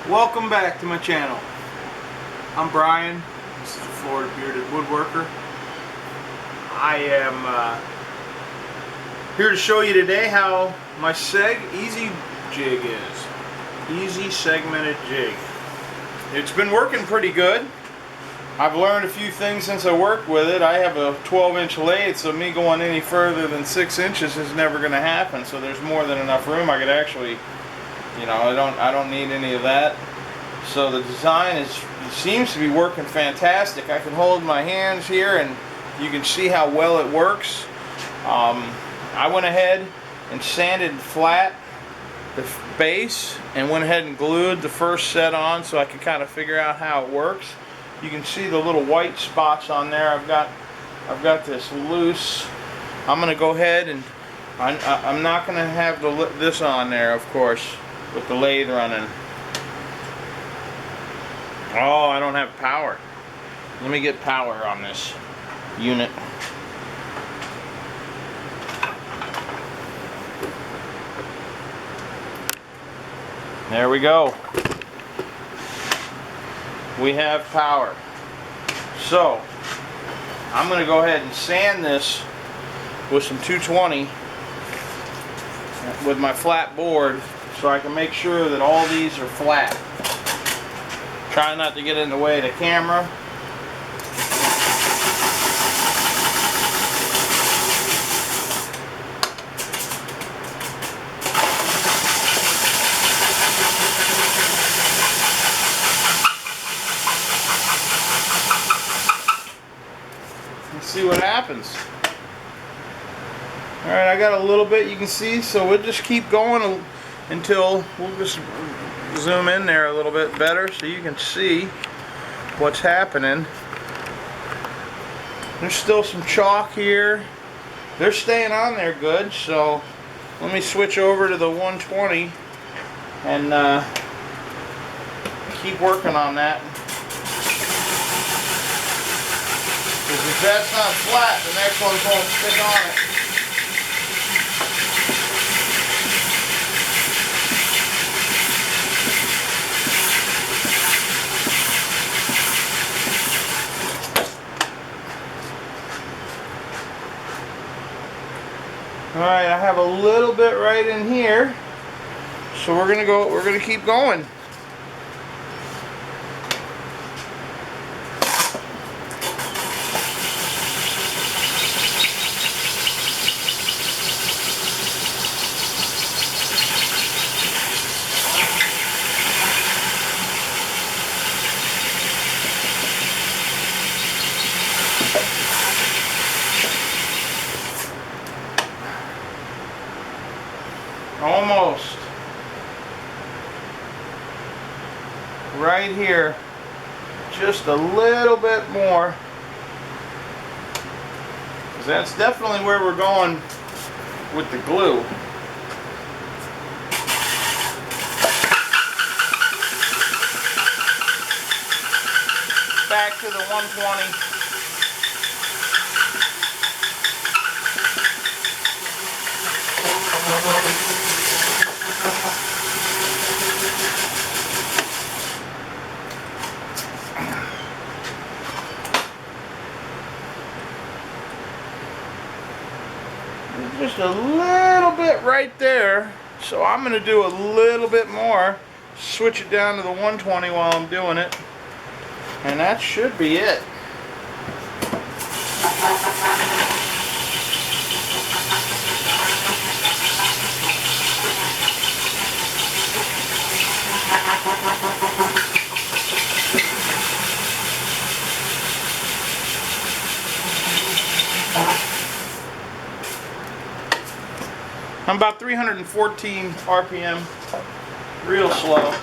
Welcome back to my channel. I'm Brian. This is a Florida bearded woodworker. I am here to show you today how my easy jig is. Easy segmented jig. It's been working pretty good. I've learned a few things since I worked with it. I have a 12-inch lathe, so me going any further than 6 inches is never going to happen. So there's more than enough room. I could actually, I don't need any of that. So the design seems to be working fantastic. I can hold my hands here and you can see how well it works. I went ahead and sanded flat the base and went ahead and glued the first set on so I could kind of figure out how it works. You can see the little white spots on there. I've got this loose. I'm going to go ahead and I'm not going to have this on there, of course, with the lathe running. Oh, I don't have power. Let me get power on this unit. There we go. We have power. So I'm going to go ahead and sand this with some 220 with my flat board so I can make sure that all these are flat. Try not to get in the way of the camera. See what happens. Alright, I got a little bit you can see, so we'll just keep going until we'll just zoom in there a little bit better so you can see what's happening. There's still some chalk here. They're staying on there good, so let me switch over to the 120 and keep working on that. Because if that's not flat, the next one's going to stick on it. Alright, I have a little bit right in here. So we're gonna keep going. Almost. Right here. Just a little bit more. 'Cause that's definitely where we're going with the glue. Back to the 120. Just a little bit right there, so I'm going to do a little bit more, switch it down to the 120 while I'm doing it, and that should be it. I'm about 314 RPM, real slow.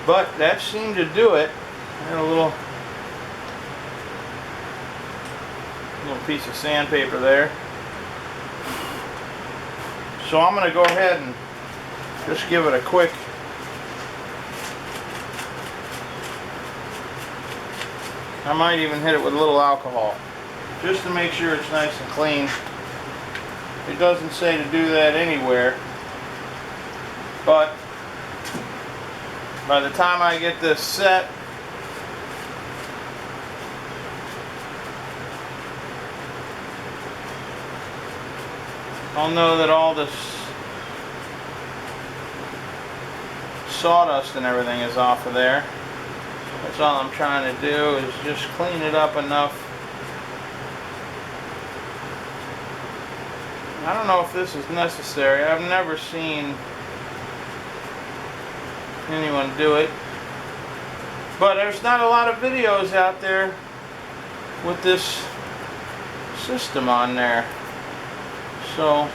But that seemed to do it. I had a little piece of sandpaper there. So I'm going to go ahead and just give it a quick I might even hit it with a little alcohol, just to make sure it's nice and clean. It doesn't say to do that anywhere. But by the time I get this set, I'll know that all this sawdust and everything is off of there. That's all I'm trying to do, is just clean it up enough. I don't know if this is necessary. I've never seen anyone do it. But there's not a lot of videos out there with this system on there. So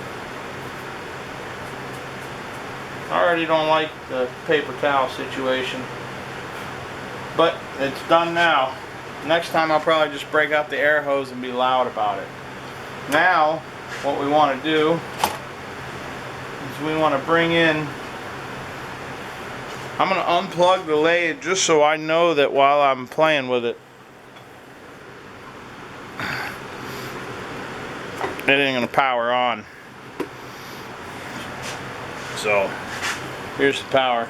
I already don't like the paper towel situation. But it's done now. Next time I'll probably just break out the air hose and be loud about it. Now, what we want to do is we want to bring in, I'm going to unplug the lathe just so I know that while I'm playing with it, it ain't going to power on. So, here's the power.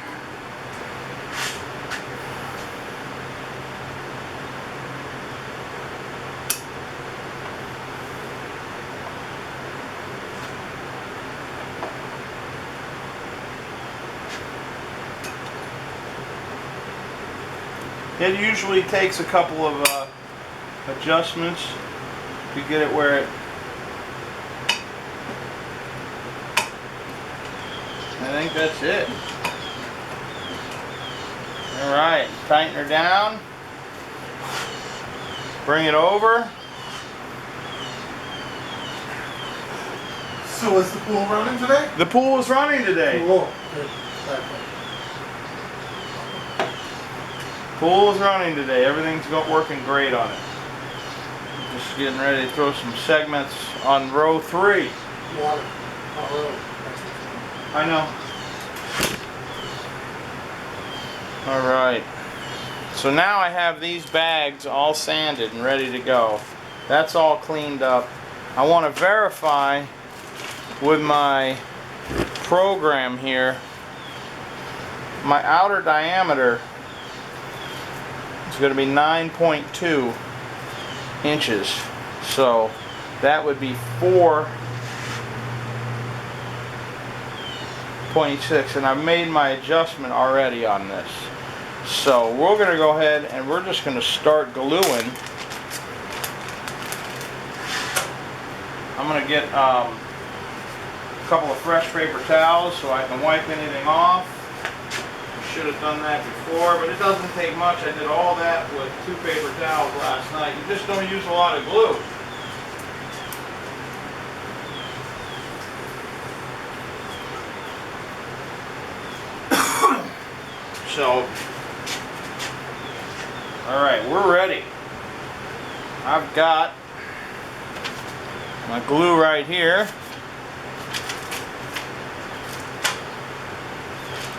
It usually takes a couple of adjustments to get it where it, I think that's it. Alright, tighten her down, bring it over. So is the pool running today? The pool is running today. Cool. Good. Pool is running today. Everything's working great on it. Just getting ready to throw some segments on row 3. Water. Hot road. I know. Alright. So now I have these bags all sanded and ready to go. That's all cleaned up. I want to verify with my program here. My outer diameter is going to be 9.2 inches. So that would be 4.6, and I've made my adjustment already on this. So we're going to go ahead and we're just going to start gluing. I'm going to get a couple of fresh paper towels so I can wipe anything off. Should have done that before, but it doesn't take much. I did all that with 2 paper towels last night. You just don't use a lot of glue. So, alright, we're ready. I've got my glue right here.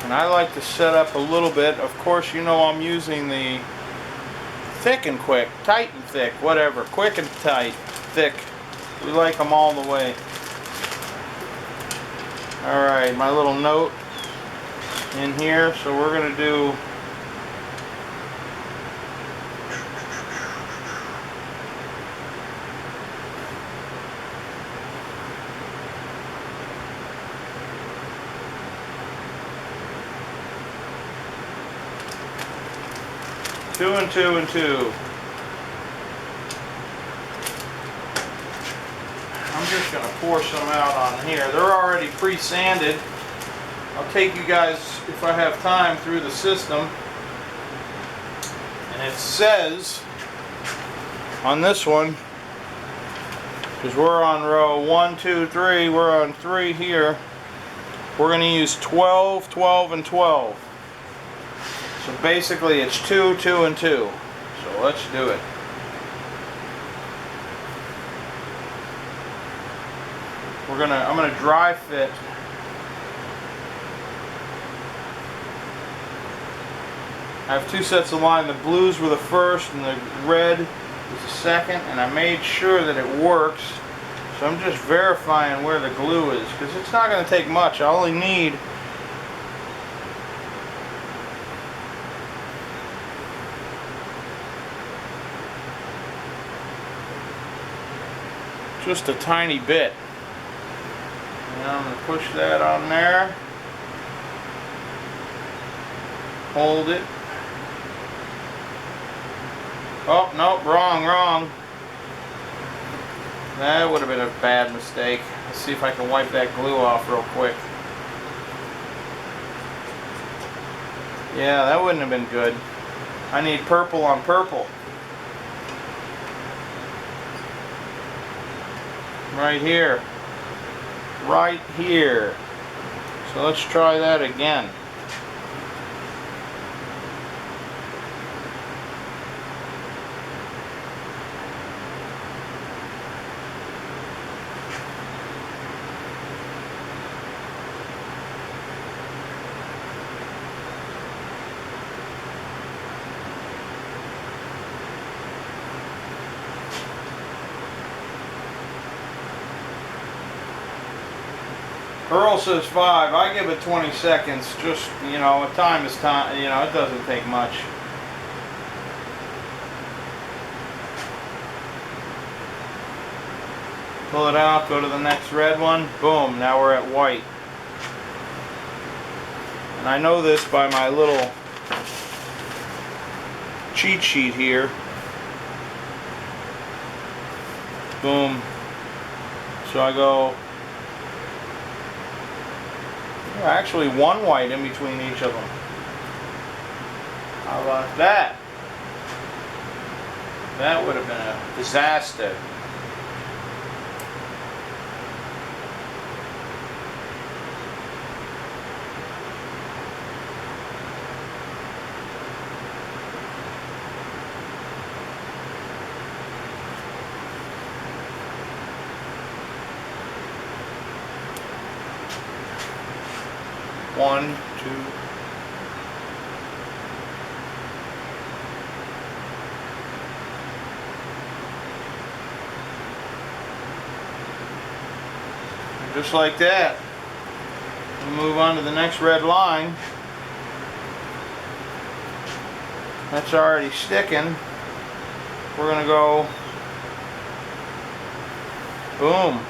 And I like to set up a little bit. Of course, you know I'm using the thick and quick, tight and thick, whatever. Quick and tight, thick. We like them all the way. Alright, my little note in here. So we're going to do two and two and two. I'm just going to pour some out on here. They're already pre-sanded. I'll take you guys, if I have time, through the system. And it says on this one, because we're on row 1, 2, 3, we're on 3 here, we're going to use 12, 12, and 12. So basically it's 2, 2, and 2. So let's do it. I'm gonna dry fit. I have 2 sets of line. The blues were the first and the red was the second, and I made sure that it works. So I'm just verifying where the glue is, because it's not going to take much. I only need just a tiny bit. And I'm going to push that on there. Hold it. Oh, nope, wrong. That would have been a bad mistake. Let's see if I can wipe that glue off real quick. Yeah, that wouldn't have been good. I need purple on purple. Right here. Right here. So let's try that again. Earl says 5. I give it 20 seconds. Just, you know, time is time. You know, it doesn't take much. Pull it out, go to the next red one. Boom, now we're at white. And I know this by my little cheat sheet here. Boom. So I go, actually one white in between each of them. How about that? That would have been a disaster. One, two. And just like that, we move on to the next red line. That's already sticking. We're gonna go boom.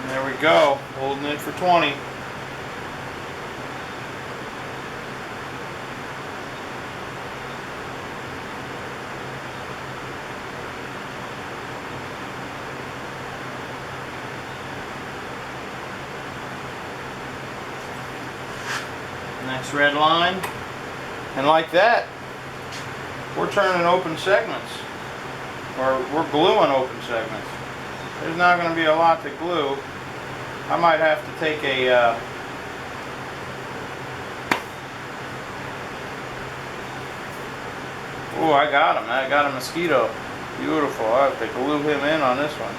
There we go, holding it for 20. Next red line. And like that, we're turning open segments. Or we're gluing open segments. There's not going to be a lot to glue. I might have to take a oh, I got him. I got a mosquito. Beautiful. I have to glue him in on this one.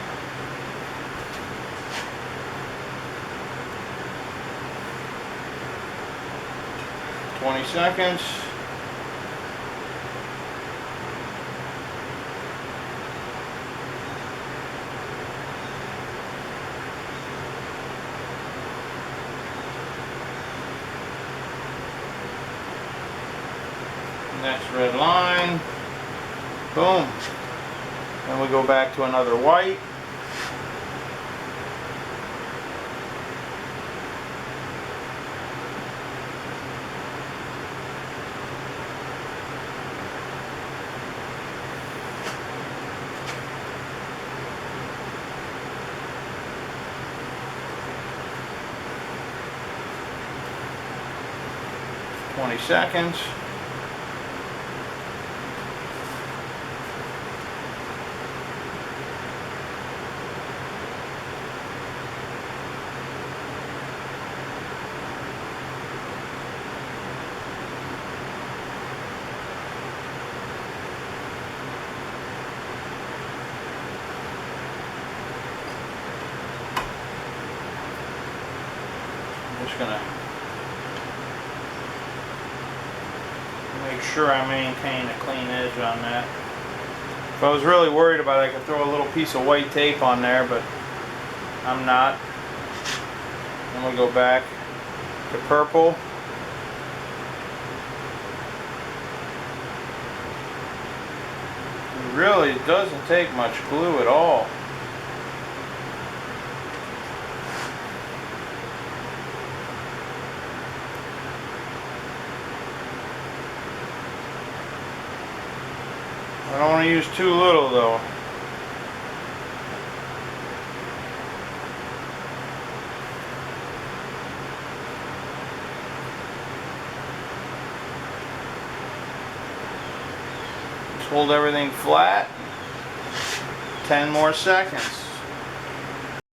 "20 seconds. Next red line. Boom. Then we go back to another white. "20 seconds. I'm just gonna make sure I maintain a clean edge on that. If I was really worried about it, I could throw a little piece of white tape on there, but I'm not. I'm going to go back to purple. It really doesn't take much glue at all. I don't want to use too little though. Just hold everything flat. 10 more seconds.